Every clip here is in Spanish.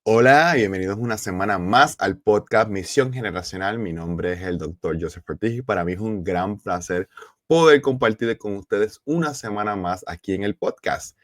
Hola, bienvenidos una semana más al podcast Misión Generacional. Mi nombre es el doctor Joseph Ortiz y para mí es un gran placer poder compartir con ustedes una semana más aquí en el podcast.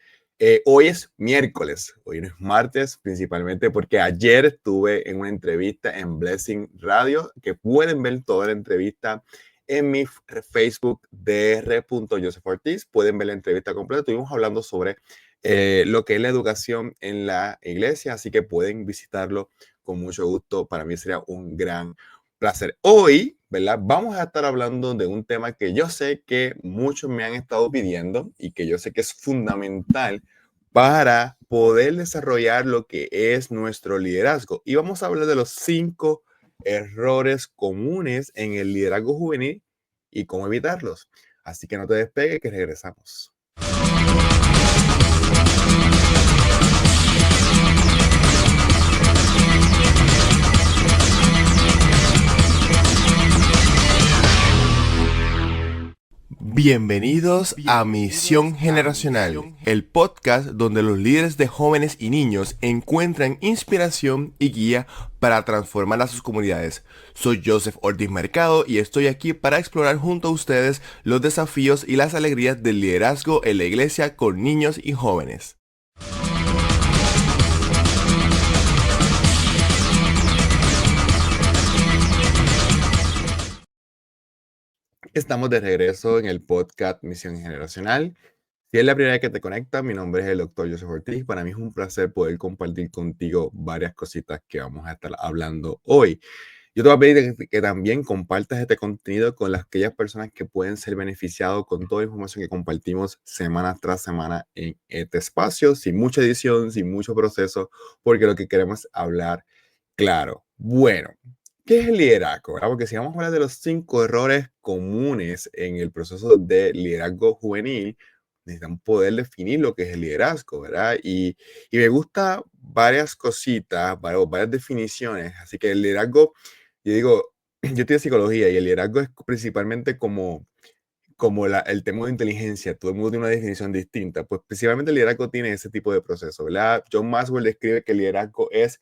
Hoy es miércoles, hoy no es martes, principalmente porque ayer estuve en una entrevista en Blessing Radio, que pueden ver toda la entrevista en mi Facebook dr. Joseph Ortiz. Pueden ver la entrevista completa. Estuvimos hablando sobre lo que es la educación en la iglesia, así que pueden visitarlo con mucho gusto. Para mí sería un gran placer. Hoy, ¿verdad? Vamos a estar hablando de un tema que yo sé que muchos me han estado pidiendo y que yo sé que es fundamental para poder desarrollar lo que es nuestro liderazgo. Y vamos a hablar de los 5 errores comunes en el liderazgo juvenil y cómo evitarlos. Así que no te despegues, que regresamos. Bienvenidos a Misión Generacional, el podcast donde los líderes de jóvenes y niños encuentran inspiración y guía para transformar a sus comunidades. Soy Joseph Ortiz Mercado y estoy aquí para explorar junto a ustedes los desafíos y las alegrías del liderazgo en la iglesia con niños y jóvenes. Estamos de regreso en el podcast Misión Generacional. Si es la primera vez que te conectas, mi nombre es el doctor Joseph Ortiz. Para mí es un placer poder compartir contigo varias cositas que vamos a estar hablando hoy. Yo te voy a pedir que también compartas este contenido con aquellas personas que pueden ser beneficiados con toda la información que compartimos semana tras semana en este espacio, sin mucha edición, sin mucho proceso, porque lo que queremos es hablar claro. Bueno, ¿qué es el liderazgo? ¿Verdad? Porque si vamos a hablar de los 5 errores comunes en el proceso de liderazgo juvenil, necesitamos poder definir lo que es el liderazgo, ¿verdad? Y me gusta varias cositas, varias definiciones. Así que el liderazgo, yo digo, yo estoy en psicología y el liderazgo es principalmente como el tema de inteligencia. Todo el mundo tiene una definición distinta. Pues principalmente el liderazgo tiene ese tipo de proceso, ¿verdad? John Maxwell describe que el liderazgo es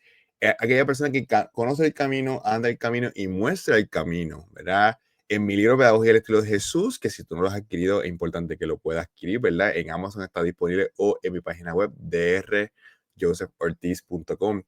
aquella persona que conoce el camino, anda el camino y muestra el camino, ¿verdad? En mi libro Pedagogía del Estilo de Jesús, que si tú no lo has adquirido, es importante que lo puedas adquirir, ¿verdad? En Amazon está disponible o en mi página web drjosephortiz.com.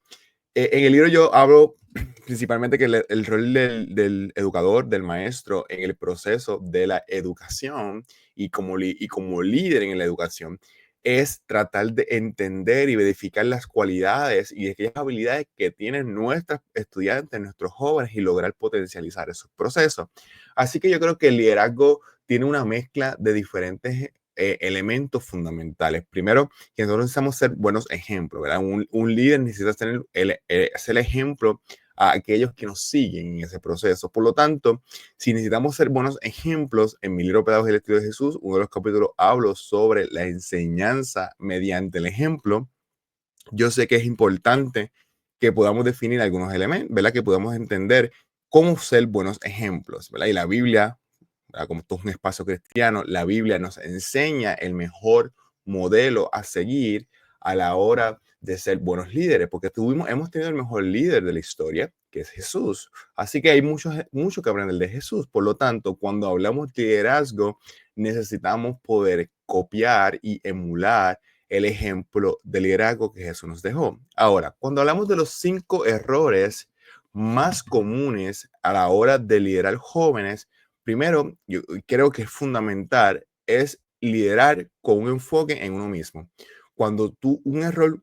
En el libro yo hablo principalmente que el rol del educador, del maestro en el proceso de la educación y como líder en la educación es tratar de entender y verificar las cualidades y aquellas habilidades que tienen nuestros estudiantes, nuestros jóvenes y lograr potencializar esos procesos. Así que yo creo que el liderazgo tiene una mezcla de diferentes elementos fundamentales. Primero, que nosotros necesitamos ser buenos ejemplos, ¿verdad? Un líder necesita ser el ejemplo a aquellos que nos siguen en ese proceso. Por lo tanto, si necesitamos ser buenos ejemplos, en mi libro Pedagogía del Estilo de Jesús, uno de los capítulos hablo sobre la enseñanza mediante el ejemplo. Yo sé que es importante que podamos definir algunos elementos, ¿verdad? Que podamos entender cómo ser buenos ejemplos, ¿verdad? Y la Biblia, ¿verdad? Como todo es un espacio cristiano, la Biblia nos enseña el mejor modelo a seguir a la hora de ser buenos líderes, porque hemos tenido el mejor líder de la historia, que es Jesús. Así que hay mucho que aprender de Jesús. Por lo tanto, cuando hablamos de liderazgo, necesitamos poder copiar y emular el ejemplo de liderazgo que Jesús nos dejó. Ahora, cuando hablamos de los 5 errores más comunes a la hora de liderar jóvenes, primero, yo creo que es fundamental es liderar con un enfoque en uno mismo. Un error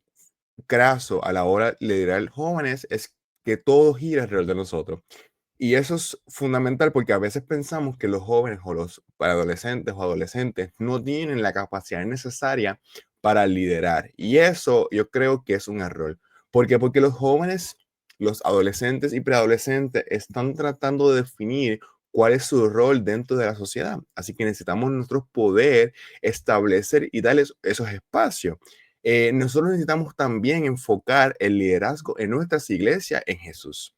craso a la hora de liderar jóvenes es que todo gira alrededor de nosotros. Y eso es fundamental porque a veces pensamos que los jóvenes o los adolescentes o adolescentes no tienen la capacidad necesaria para liderar. Y eso yo creo que es un error. ¿Por qué? Porque los jóvenes, los adolescentes y preadolescentes están tratando de definir cuál es su rol dentro de la sociedad. Así que necesitamos nosotros poder establecer y darles esos espacios. Nosotros necesitamos también enfocar el liderazgo en nuestras iglesias en Jesús.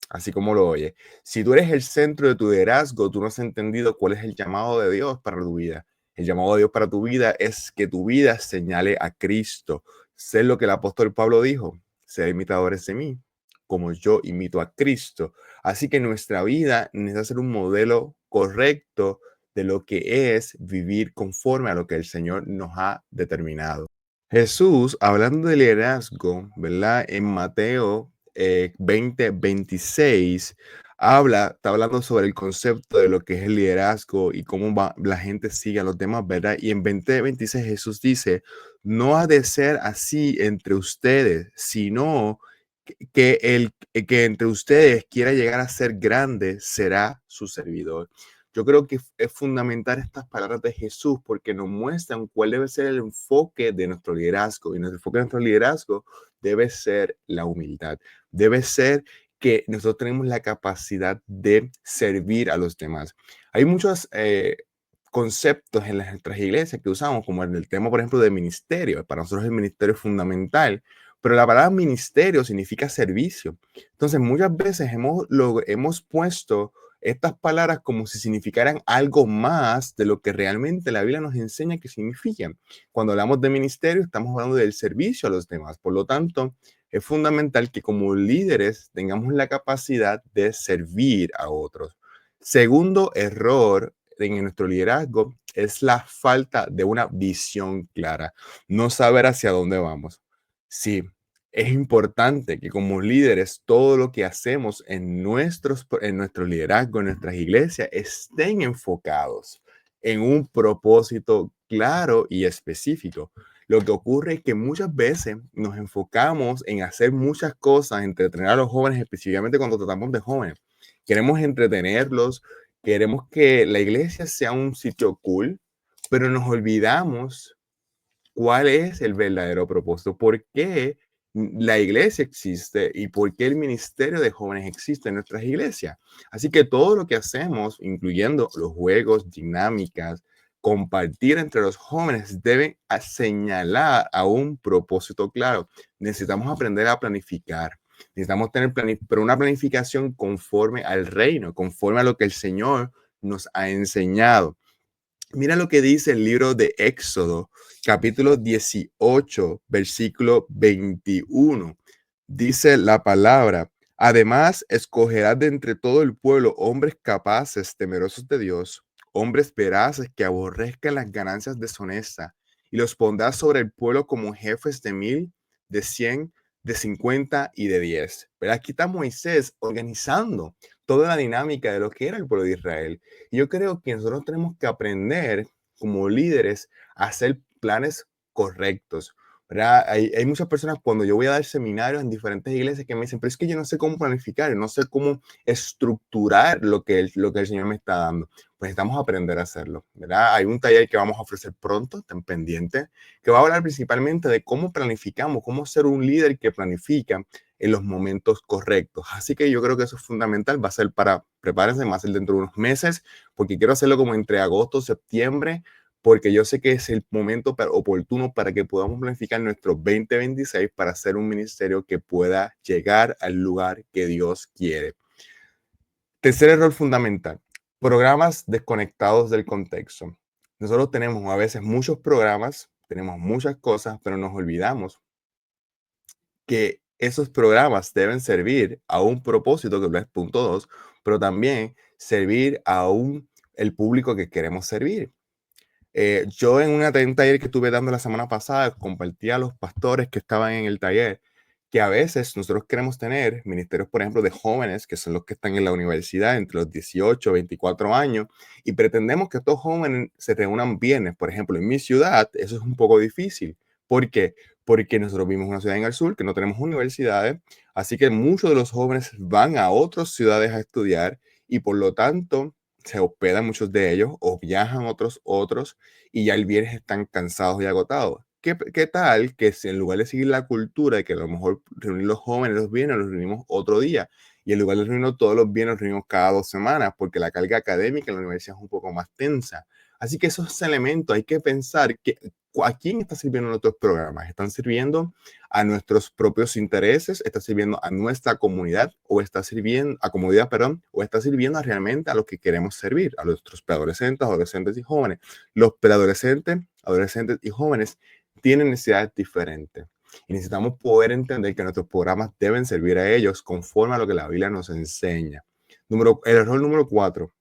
Así como lo oye. Si tú eres el centro de tu liderazgo, tú no has entendido cuál es el llamado de Dios para tu vida. El llamado de Dios para tu vida es que tu vida señale a Cristo, Sé lo que el apóstol Pablo dijo, ser imitadores de mí, como yo imito a Cristo. Así que nuestra vida necesita ser un modelo correcto de lo que es vivir conforme a lo que el Señor nos ha determinado. Jesús, hablando de liderazgo, ¿verdad? En Mateo 20:26, está hablando sobre el concepto de lo que es el liderazgo y cómo la gente sigue a los demás, ¿verdad? Y en 20:26 Jesús dice, no ha de ser así entre ustedes, sino que entre ustedes quiera llegar a ser grande, será su servidor. Yo creo que es fundamental estas palabras de Jesús porque nos muestran cuál debe ser el enfoque de nuestro liderazgo. Y nuestro enfoque de nuestro liderazgo debe ser la humildad. Debe ser que nosotros tenemos la capacidad de servir a los demás. Hay muchos conceptos en nuestras iglesias que usamos, como el tema, por ejemplo, de ministerio. Para nosotros el ministerio es fundamental, pero la palabra ministerio significa servicio. Entonces, muchas veces hemos puesto estas palabras como si significaran algo más de lo que realmente la Biblia nos enseña que significan. Cuando hablamos de ministerio, estamos hablando del servicio a los demás. Por lo tanto, es fundamental que como líderes tengamos la capacidad de servir a otros. Segundo error en nuestro liderazgo es la falta de una visión clara, no saber hacia dónde vamos. Sí, es importante que como líderes todo lo que hacemos en nuestro liderazgo, en nuestras iglesias, estén enfocados en un propósito claro y específico. Lo que ocurre es que muchas veces nos enfocamos en hacer muchas cosas, entretener a los jóvenes, específicamente cuando tratamos de jóvenes. Queremos entretenerlos, queremos que la iglesia sea un sitio cool, pero nos olvidamos cuál es el verdadero propósito, por qué la iglesia existe y por qué el ministerio de jóvenes existe en nuestras iglesias. Así que todo lo que hacemos, incluyendo los juegos, dinámicas, compartir entre los jóvenes, deben señalar a un propósito claro. Necesitamos aprender a planificar. Necesitamos tener pero una planificación conforme al reino, conforme a lo que el Señor nos ha enseñado. Mira lo que dice el libro de Éxodo, capítulo 18, versículo 21. Dice la palabra, además escogerás de entre todo el pueblo hombres capaces, temerosos de Dios, hombres veraces que aborrezcan las ganancias deshonestas, y los pondrás sobre el pueblo como jefes de 1,000, de 100, de 50 y de 10. Pero aquí está Moisés organizando toda la dinámica de lo que era el pueblo de Israel. Y yo creo que nosotros tenemos que aprender como líderes a hacer planes correctos, ¿verdad? Hay muchas personas cuando yo voy a dar seminarios en diferentes iglesias que me dicen, pero es que yo no sé cómo planificar, no sé cómo estructurar lo que el Señor me está dando. Pues necesitamos aprender a hacerlo, ¿verdad? Hay un taller que vamos a ofrecer pronto, estén pendientes, que va a hablar principalmente de cómo planificamos, cómo ser un líder que planifica en los momentos correctos. Así que yo creo que eso es fundamental, va a ser prepárense, va a ser dentro de unos meses, porque quiero hacerlo como entre agosto, septiembre, porque yo sé que es el momento oportuno para que podamos planificar nuestro 2026 para hacer un ministerio que pueda llegar al lugar que Dios quiere. Tercer error fundamental, programas desconectados del contexto. Nosotros tenemos a veces muchos programas, tenemos muchas cosas, pero nos olvidamos que esos programas deben servir a un propósito, que es punto 2, pero también servir a el público que queremos servir. Yo en un taller que estuve dando la semana pasada, compartí a los pastores que estaban en el taller que a veces nosotros queremos tener ministerios, por ejemplo, de jóvenes, que son los que están en la universidad entre los 18 y 24 años, y pretendemos que estos jóvenes se reúnan viernes. Por ejemplo, en mi ciudad, eso es un poco difícil. ¿Por qué? Porque nosotros vivimos en una ciudad en el sur que no tenemos universidades, así que muchos de los jóvenes van a otras ciudades a estudiar y por lo tanto se hospedan muchos de ellos o viajan otros y ya el viernes están cansados y agotados. ¿Qué tal que si en lugar de seguir la cultura de que a lo mejor reunir los jóvenes los viernes, los reunimos otro día y en lugar de reunirnos todos los viernes, los reunimos cada 2 semanas porque la carga académica en la universidad es un poco más tensa? Así que esos elementos hay que pensar que a quién está sirviendo nuestros programas. ¿Están sirviendo a nuestros propios intereses? ¿Está sirviendo a nuestra comunidad? ¿O está sirviendo a comunidad, perdón? ¿O está sirviendo realmente a los que queremos servir? A nuestros preadolescentes, adolescentes y jóvenes. Los preadolescentes, adolescentes y jóvenes tienen necesidades diferentes. Y necesitamos poder entender que nuestros programas deben servir a ellos conforme a lo que la Biblia nos enseña. El error número 4,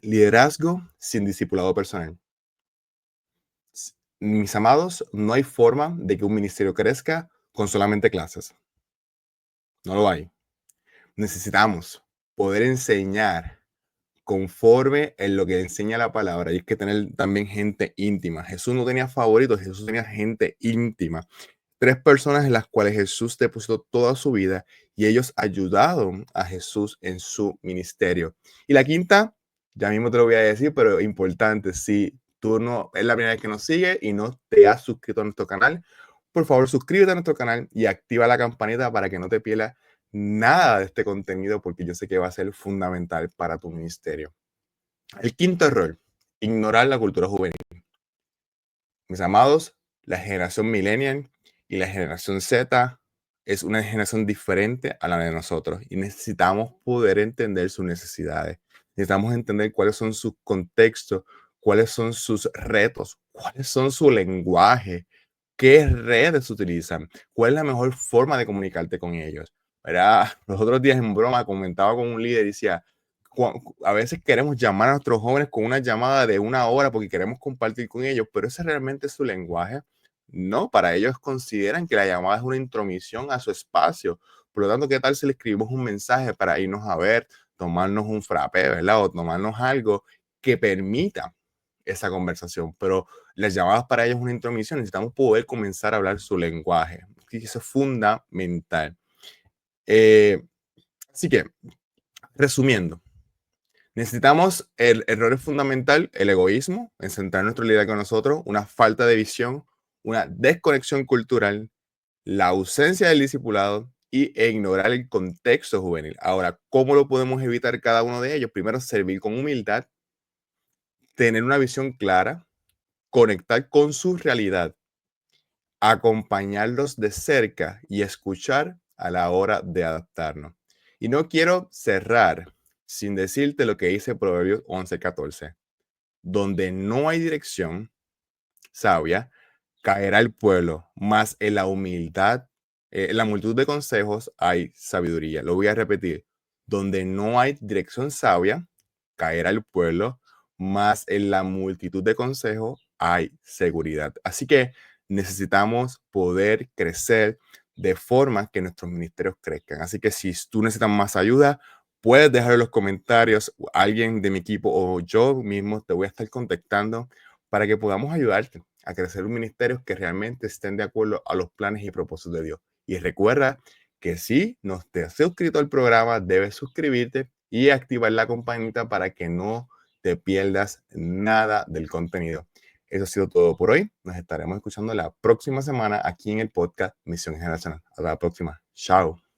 liderazgo sin discipulado personal. Mis amados, no hay forma de que un ministerio crezca con solamente clases. No lo hay. Necesitamos poder enseñar conforme en lo que enseña la palabra. Y hay que tener también gente íntima. Jesús no tenía favoritos, Jesús tenía gente íntima. 3 personas en las cuales Jesús depositó toda su vida y ellos ayudaron a Jesús en su ministerio. Y la quinta, ya mismo te lo voy a decir, pero importante, si tú no es la primera vez que nos sigue y no te has suscrito a nuestro canal, por favor suscríbete a nuestro canal y activa la campanita para que no te pierdas nada de este contenido, porque yo sé que va a ser fundamental para tu ministerio. El quinto error, ignorar la cultura juvenil. Mis amados, la generación millennial y la generación Z es una generación diferente a la de nosotros y necesitamos poder entender sus necesidades. Necesitamos entender cuáles son sus contextos, cuáles son sus retos, cuáles son su lenguaje, qué redes utilizan, cuál es la mejor forma de comunicarte con ellos. ¿Verdad? Los otros días en broma comentaba con un líder y decía, a veces queremos llamar a nuestros jóvenes con una llamada de 1 hora porque queremos compartir con ellos, pero ese realmente es su lenguaje. No, para ellos consideran que la llamada es una intromisión a su espacio. Por lo tanto, ¿qué tal si le escribimos un mensaje para irnos a ver, tomarnos un frappé, ¿verdad? O tomarnos algo que permita esa conversación. Pero las llamadas para ellos es una intromisión. Necesitamos poder comenzar a hablar su lenguaje. Y eso es fundamental. Así que, resumiendo, necesitamos el error fundamental, el egoísmo, en centrar nuestro liderazgo en nosotros, una falta de visión, una desconexión cultural, la ausencia del discipulado e ignorar el contexto juvenil. Ahora, ¿cómo lo podemos evitar cada uno de ellos? Primero, servir con humildad, tener una visión clara, conectar con su realidad, acompañarlos de cerca y escuchar a la hora de adaptarnos. Y no quiero cerrar sin decirte lo que dice Proverbios 11:14. Donde no hay dirección sabia, caerá el pueblo, mas en la humildad, en la multitud de consejos hay sabiduría. Lo voy a repetir. Donde no hay dirección sabia, caerá el pueblo, mas en la multitud de consejos hay seguridad. Así que necesitamos poder crecer de forma que nuestros ministerios crezcan. Así que si tú necesitas más ayuda, puedes dejar en los comentarios, alguien de mi equipo o yo mismo te voy a estar contactando para que podamos ayudarte a crecer un ministerio que realmente estén de acuerdo a los planes y propósitos de Dios. Y recuerda que si no te has suscrito al programa, debes suscribirte y activar la campanita para que no te pierdas nada del contenido. Eso ha sido todo por hoy. Nos estaremos escuchando la próxima semana aquí en el podcast Misión Generacional. Hasta la próxima. Chao.